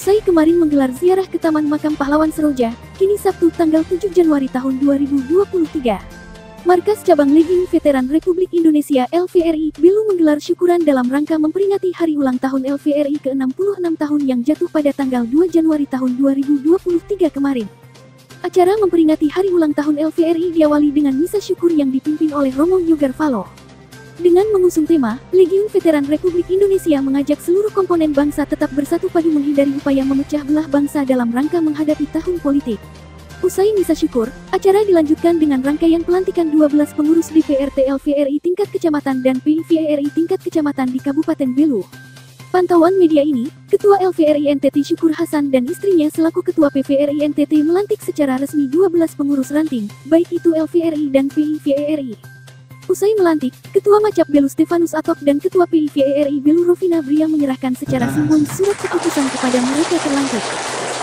Usai kemarin menggelar ziarah ke Taman Makam Pahlawan Seroja, kini Sabtu tanggal 7 Januari tahun 2023. Markas Cabang Legiun Veteran Republik Indonesia LVRI Belu menggelar syukuran dalam rangka memperingati hari ulang tahun LVRI ke-66 tahun yang jatuh pada tanggal 2 Januari tahun 2023 kemarin. Acara memperingati hari ulang tahun LVRI diawali dengan misa syukur yang dipimpin oleh Romo Yogar Valo. Dengan mengusung tema, Legiun Veteran Republik Indonesia mengajak seluruh komponen bangsa tetap bersatu padu menghindari upaya memecah belah bangsa dalam rangka menghadapi tahun politik. Usai misa syukur, acara dilanjutkan dengan rangkaian pelantikan 12 pengurus DPRT LVRI tingkat kecamatan dan PIVRI tingkat kecamatan di Kabupaten Belu. Pantauan media ini, Ketua LVRI NTT Syukur Hasan dan istrinya selaku Ketua PVRI NTT melantik secara resmi 12 pengurus ranting, baik itu LVRI dan PIVRI. Usai melantik, Ketua Macap Belu Stefanus Atok dan Ketua PIVRI Belu Rovina Bria menyerahkan secara simbolis surat keputusan kepada mereka terlantik.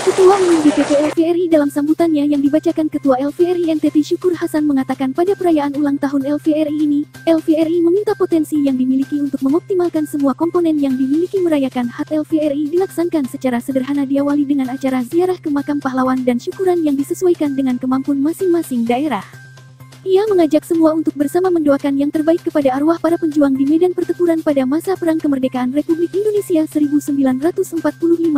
Ketua Umum DPP LVRI dalam sambutannya yang dibacakan Ketua LVRI NTT Syukur Hasan mengatakan pada perayaan ulang tahun LVRI ini, LVRI meminta potensi yang dimiliki untuk mengoptimalkan semua komponen yang dimiliki merayakan HUT LVRI dilaksanakan secara sederhana diawali dengan acara ziarah ke makam pahlawan dan syukuran yang disesuaikan dengan kemampuan masing-masing daerah. Ia mengajak semua untuk bersama mendoakan yang terbaik kepada arwah para penjuang di medan pertempuran pada masa Perang Kemerdekaan Republik Indonesia 1945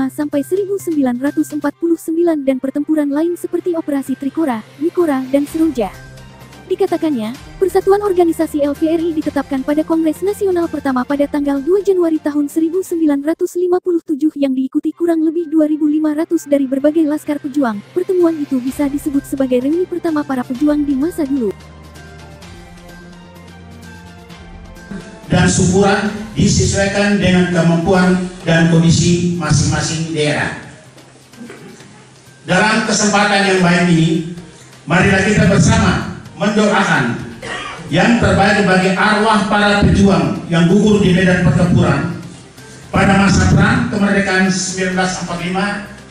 sampai 1949 dan pertempuran lain seperti Operasi Trikora, Mikora, dan Seroja. Dikatakannya, Persatuan Organisasi LVRI ditetapkan pada Kongres Nasional pertama pada tanggal 2 Januari tahun 1957 yang diikuti kurang lebih 2.500 dari berbagai laskar pejuang. Pertemuan itu bisa disebut sebagai reuni pertama para pejuang di masa dulu. Dan syukuran disesuaikan dengan kemampuan dan kondisi masing-masing daerah. Dalam kesempatan yang baik ini, marilah kita bersama mendoakan yang terbaik bagi arwah para pejuang yang gugur di medan pertempuran pada masa Perang Kemerdekaan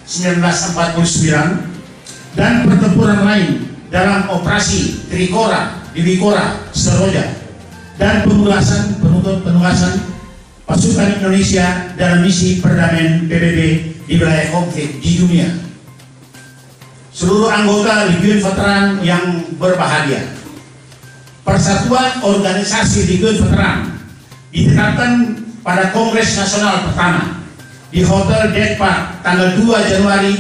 1945-1949 dan pertempuran lain dalam Operasi Trikora, Mikora, Seroja dan penugasan pasukan Indonesia dalam misi perdamaian PBB di wilayah konflik di dunia. Seluruh anggota Legiun Veteran yang berbahagia, Persatuan Organisasi Legiun Veteran ditetapkan pada Kongres Nasional pertama di Hotel Deck Park tanggal 2 Januari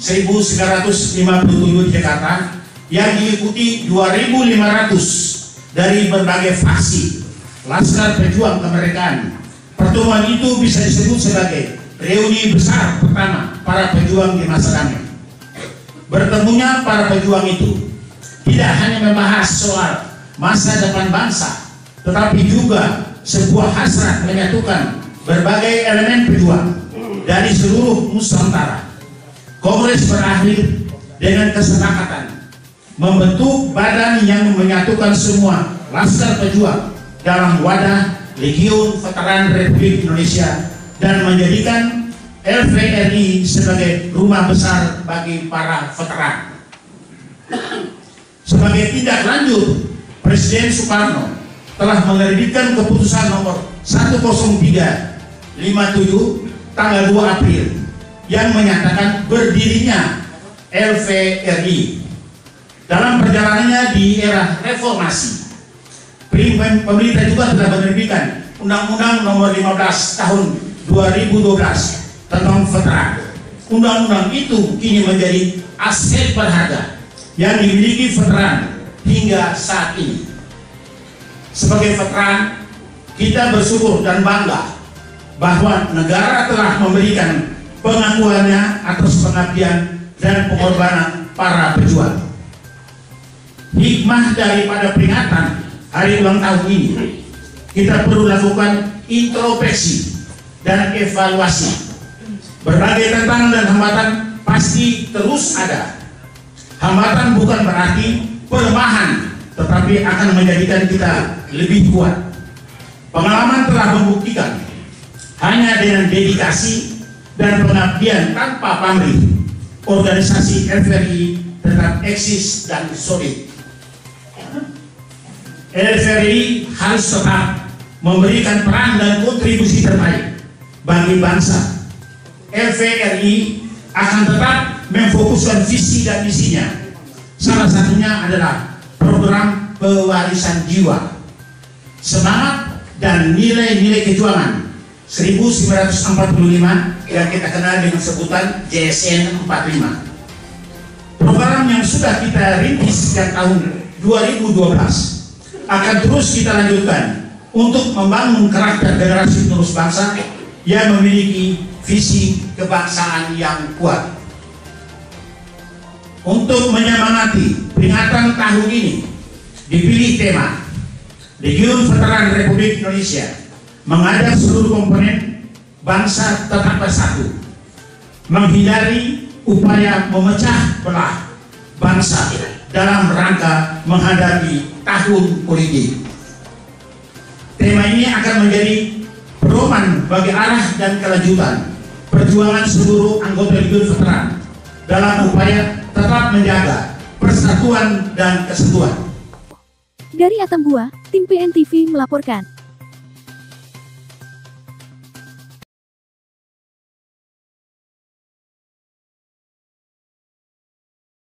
1957 di Jakarta yang diikuti 2.500 dari berbagai faksi laskar pejuang kemerdekaan. Pertemuan itu bisa disebut sebagai reuni besar pertama para pejuang di masa damai. Bertemunya para pejuang itu tidak hanya membahas soal masa depan bangsa, tetapi juga sebuah hasrat menyatukan berbagai elemen pejuang dari seluruh Nusantara. Kongres berakhir dengan kesepakatan membentuk badan yang menyatukan semua laskar pejuang dalam wadah Legiun Veteran Republik Indonesia dan menjadikan LVRI sebagai rumah besar bagi para veteran. Sebagai tindak lanjut, Presiden Soekarno telah menerbitkan keputusan nomor 10357 tanggal 2 April yang menyatakan berdirinya LVRI. Dalam perjalanannya di era reformasi, pemerintah juga telah menerbitkan Undang-Undang nomor 15 tahun 2012 tentang veteran. Undang-undang itu kini menjadi aset berharga yang dimiliki veteran hingga saat ini. Sebagai veteran, kita bersyukur dan bangga bahwa negara telah memberikan pengakuannya atas pengabdian dan pengorbanan para pejuang. Hikmah daripada peringatan hari ulang tahun ini, kita perlu lakukan introspeksi dan evaluasi. Berbagai tantangan dan hambatan pasti terus ada. Hambatan bukan berarti pelemahan, tetapi akan menjadikan kita lebih kuat. Pengalaman telah membuktikan hanya dengan dedikasi dan pengabdian tanpa pamrih, organisasi LVRI tetap eksis dan solid. LVRI harus tetap memberikan peran dan kontribusi terbaik bagi bangsa. LVRI akan tetap memfokuskan visi dan misinya. Salah satunya adalah program pewarisan jiwa, semangat dan nilai-nilai kejuangan 1945 yang kita kenal dengan sebutan JSN 45. Program yang sudah kita rintis sejak tahun 2012 akan terus kita lanjutkan untuk membangun karakter generasi penerus bangsa yang memiliki visi kebangsaan yang kuat. Untuk menyemangati peringatan tahun ini, dipilih tema Legiun Veteran Republik Indonesia mengajak seluruh komponen bangsa tetap bersatu, menghindari upaya memecah belah bangsa dalam rangka menghadapi tahun politik. Tema ini akan menjadi pedoman bagi arah dan kelanjutan perjuangan seluruh anggota Legiun Veteran dalam upaya tetap menjaga persatuan dan kesatuan. Dari Atambua, tim PNTV melaporkan.